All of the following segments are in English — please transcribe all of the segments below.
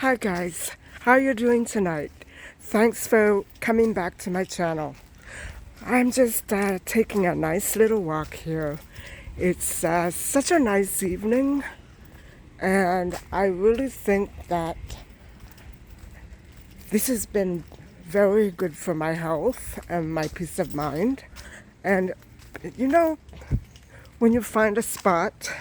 Hi guys, how are you doing tonight? Thanks for coming back to my channel. I'm just taking a nice little walk here. It's such a nice evening, and I really think that this has been very good for my health and my peace of mind. And you know, when you find a spot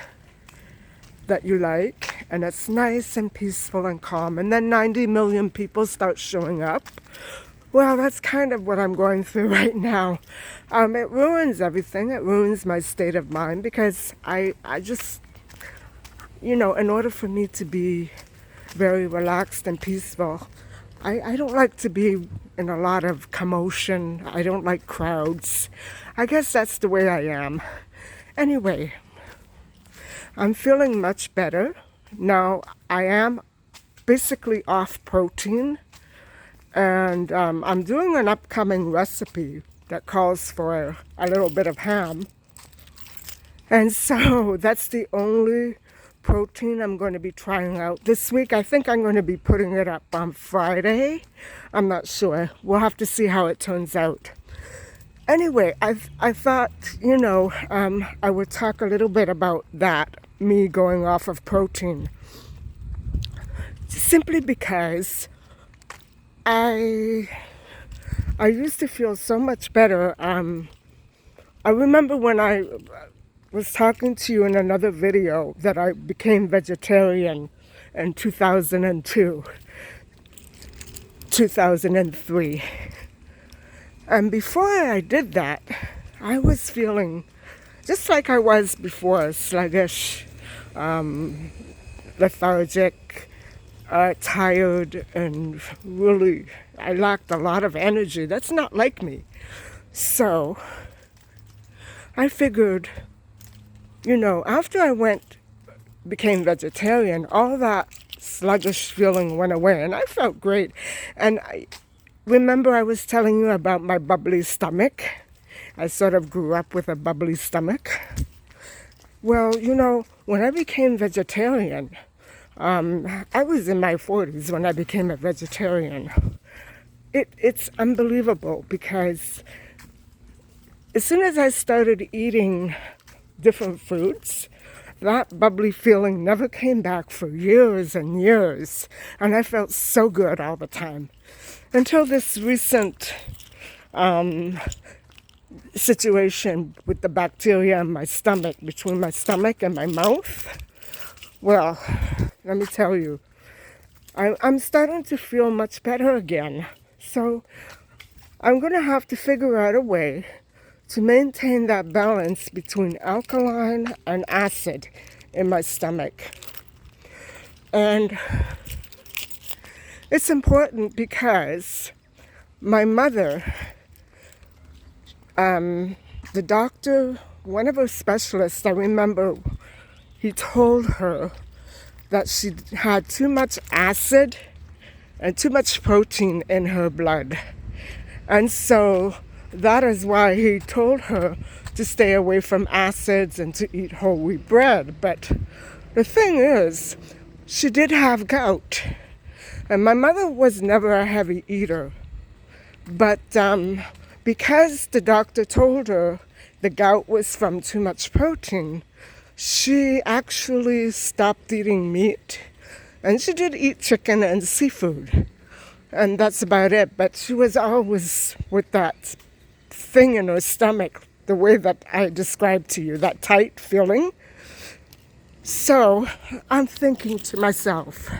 that you like and it's nice and peaceful and calm, and then 90 million people start showing up, well, that's kind of what I'm going through right now. It ruins everything. It ruins my state of mind because I just, in order for me to be very relaxed and peaceful, I don't like to be in a lot of commotion. I don't like crowds. I guess that's the way I am. Anyway, I'm feeling much better. Now, I am basically off protein, and I'm doing an upcoming recipe that calls for a little bit of ham. And so that's the only protein I'm going to be trying out this week. I think I'm going to be putting it up on Friday. I'm not sure. We'll have to see how it turns out. Anyway, I thought, I would talk a little bit about that, me going off of protein. Simply because I used to feel so much better. I remember when I was talking to you in another video that I became vegetarian in 2002, 2003. And before I did that, I was feeling just like I was before, sluggish, lethargic, tired, and really, I lacked a lot of energy. That's not like me. So I figured, after I became vegetarian, all that sluggish feeling went away, and I felt great. And I remember I was telling you about my bubbly stomach. I sort of grew up with a bubbly stomach. Well, when I became vegetarian, I was in my 40s when I became a vegetarian. It's unbelievable because as soon as I started eating different fruits, that bubbly feeling never came back for years and years. And I felt so good all the time. Until this recent situation with the bacteria in my stomach, between my stomach and my mouth. Well, let me tell you, I'm starting to feel much better again. So I'm going to have to figure out a way to maintain that balance between alkaline and acid in my stomach. And it's important because my mother, the doctor, one of her specialists, I remember he told her that she had too much acid and too much protein in her blood. And so that is why he told her to stay away from acids and to eat whole wheat bread. But the thing is, she did have gout. And my mother was never a heavy eater. But because the doctor told her the gout was from too much protein, she actually stopped eating meat. And she did eat chicken and seafood. And that's about it. But she was always with that thing in her stomach, the way that I described to you, that tight feeling. So I'm thinking to myself,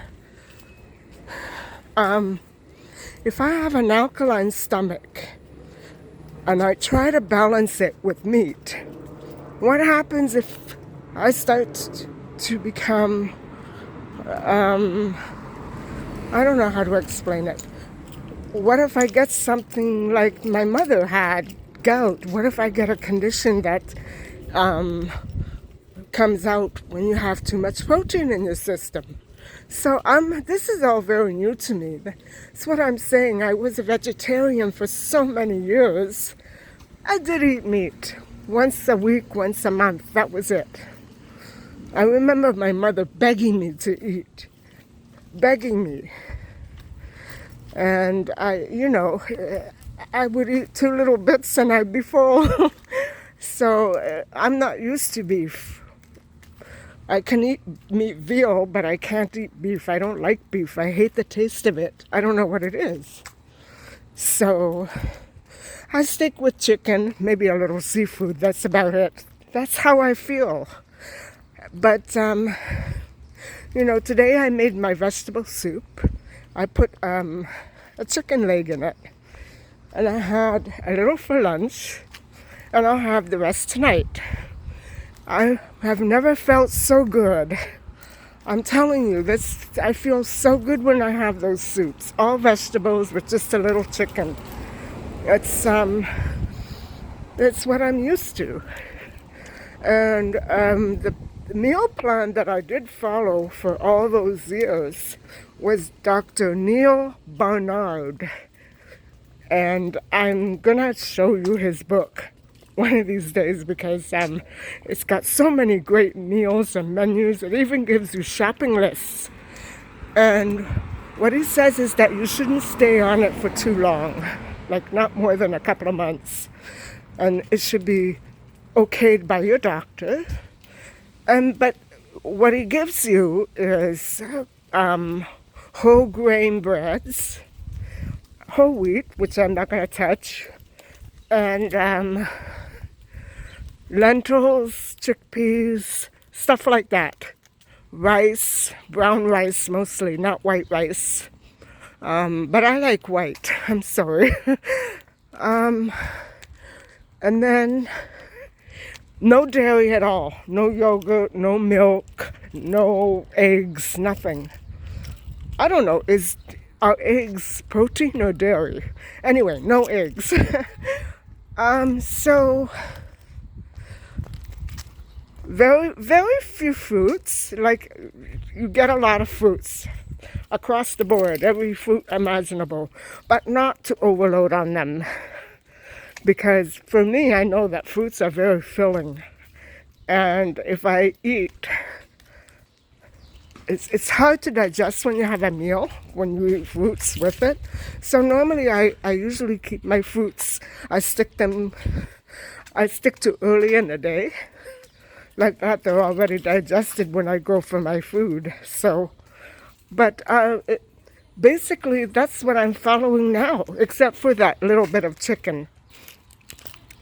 if I have an alkaline stomach and I try to balance it with meat, what happens if I start to become, I don't know how to explain it. What if I get something like my mother had, gout? What if I get a condition that comes out when you have too much protein in your system? So this is all very new to me. That's what I'm saying. I was a vegetarian for so many years. I did eat meat once a week, once a month. That was it. I remember my mother begging me to eat. begging me. And I would eat 2 little bits and I'd be full. So I'm not used to beef. I can eat meat veal, but I can't eat beef. I don't like beef. I hate the taste of it. I don't know what it is. So I stick with chicken, maybe a little seafood. That's about it. That's how I feel. But, today I made my vegetable soup. I put a chicken leg in it. And I had a little for lunch. And I'll have the rest tonight. I have never felt so good. I'm telling you, I feel so good when I have those soups. All vegetables with just a little chicken. It's what I'm used to. And the meal plan that I did follow for all those years was Dr. Neil Barnard. And I'm gonna show you his book one of these days because it's got so many great meals and menus. It even gives you shopping lists. And what he says is that you shouldn't stay on it for too long, like not more than a couple of months. And it should be okayed by your doctor. But what he gives you is whole grain breads, whole wheat, which I'm not going to touch, and lentils, chickpeas, stuff like that. Rice, brown rice mostly, not white rice. But I like white, I'm sorry. And then no dairy at all. No yogurt, no milk, no eggs, nothing. I don't know, are eggs protein or dairy? Anyway, no eggs. So very, very few fruits. Like, you get a lot of fruits across the board, every fruit imaginable, but not to overload on them. Because for me, I know that fruits are very filling. And if I eat, it's hard to digest when you have a meal, when you eat fruits with it. So normally I usually keep my fruits, I stick to early in the day. Like that, they're already digested when I go for my food. So, but basically that's what I'm following now, except for that little bit of chicken.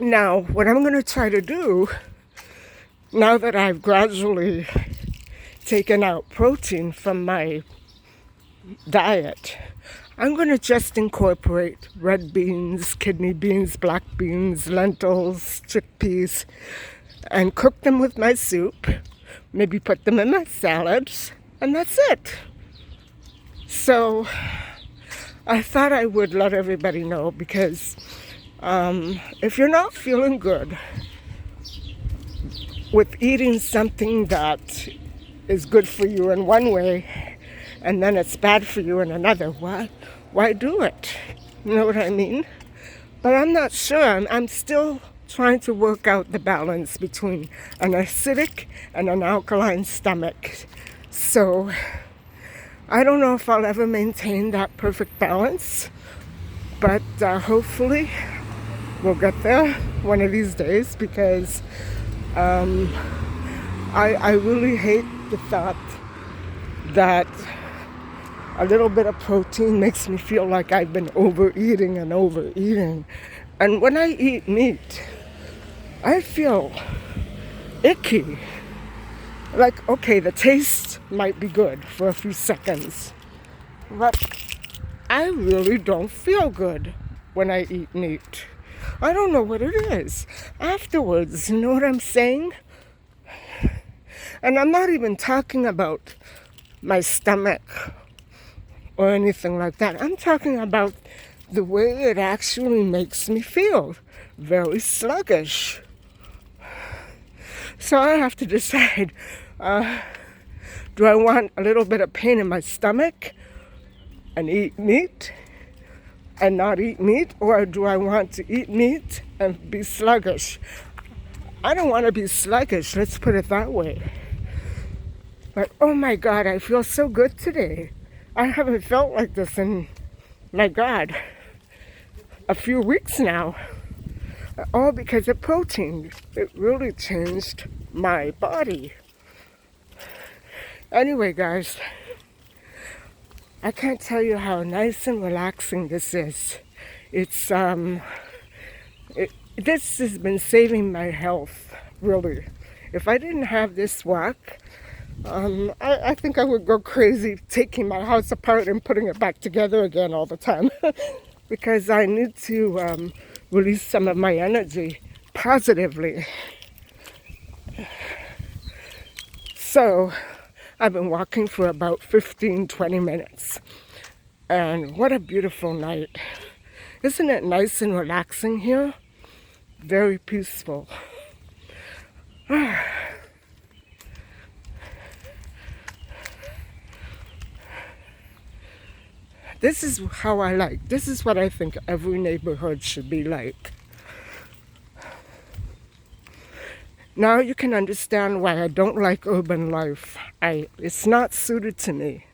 Now, what I'm going to try to do, now that I've gradually taken out protein from my diet, I'm going to just incorporate red beans, kidney beans, black beans, lentils, chickpeas, and cook them with my soup, maybe put them in my salads, and that's it. So I thought I would let everybody know because if you're not feeling good with eating something that is good for you in one way and then it's bad for you in another, why do it? You know what I mean? But I'm not sure. I'm still trying to work out the balance between an acidic and an alkaline stomach. So I don't know if I'll ever maintain that perfect balance, but hopefully we'll get there one of these days because I really hate the thought that a little bit of protein makes me feel like I've been overeating. And when I eat meat, I feel icky. Like, okay, the taste might be good for a few seconds, but I really don't feel good when I eat meat. I don't know what it is. Afterwards, you know what I'm saying? And I'm not even talking about my stomach or anything like that. I'm talking about the way it actually makes me feel. Very sluggish. So I have to decide, do I want a little bit of pain in my stomach and eat meat and not eat meat, or do I want to eat meat and be sluggish? I don't want to be sluggish, let's put it that way. But oh my God, I feel so good today. I haven't felt like this in, my God, a few weeks now. All because of protein. It really changed my body. Anyway, guys, I can't tell you how nice and relaxing this is. It's this has been saving my health, really. If I didn't have this walk, I think I would go crazy taking my house apart and putting it back together again all the time. Because I need to release some of my energy positively. So I've been walking for about 15-20 minutes. And what a beautiful night. Isn't it nice and relaxing here? Very peaceful. This is how I like. This is what I think every neighborhood should be like. Now you can understand why I don't like urban life. It's not suited to me.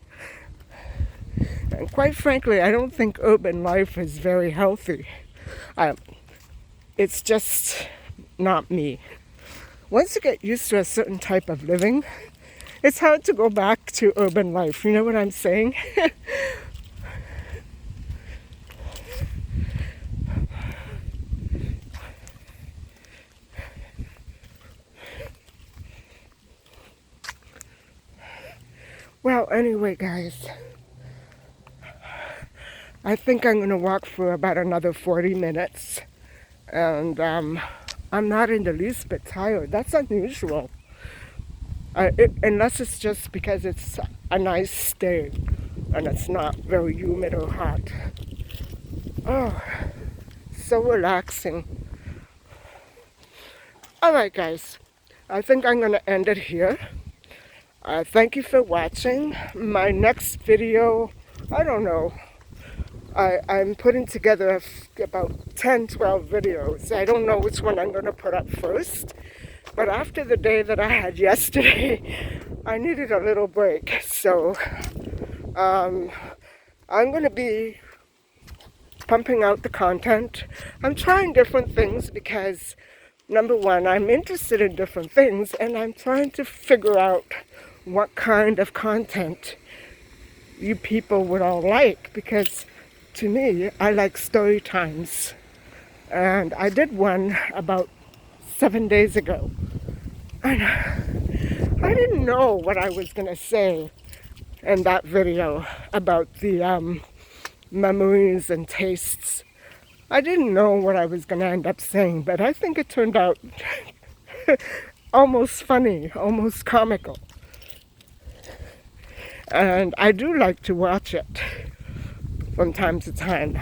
And quite frankly, I don't think urban life is very healthy. It's just not me. Once you get used to a certain type of living, it's hard to go back to urban life. You know what I'm saying? Well, anyway, guys, I think I'm going to walk for about another 40 minutes. And I'm not in the least bit tired. That's unusual. Unless it's just because it's a nice day and it's not very humid or hot. Oh, so relaxing. All right, guys. I think I'm going to end it here. Thank you for watching. My next video, I don't know. I'm putting together about 10, 12 videos. I don't know which one I'm going to put up first. But after the day that I had yesterday, I needed a little break. So I'm going to be pumping out the content. I'm trying different things because, number one, I'm interested in different things. And I'm trying to figure out what kind of content you people would all like, because to me, I like story times. And I did one about 7 days ago. And I didn't know what I was going to say in that video about the memories and tastes. I didn't know what I was going to end up saying, but I think it turned out almost funny, almost comical. And I do like to watch it from time to time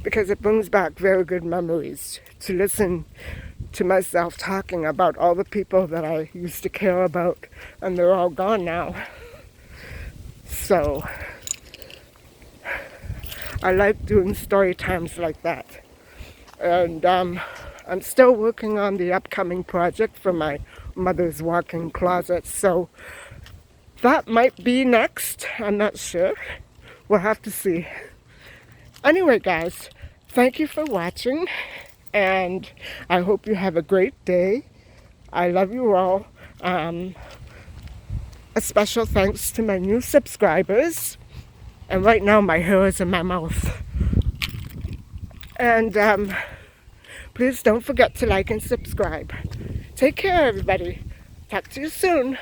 because it brings back very good memories to listen to myself talking about all the people that I used to care about, and they're all gone now. So I like doing story times like that. And I'm still working on the upcoming project for my mother's walk-in closet, so that might be next. I'm not sure. We'll have to see. Anyway, guys, thank you for watching, and I hope you have a great day. I love you all. A special thanks to my new subscribers. And right now my hair is in my mouth. And please don't forget to like and subscribe. Take care, everybody. Talk to you soon.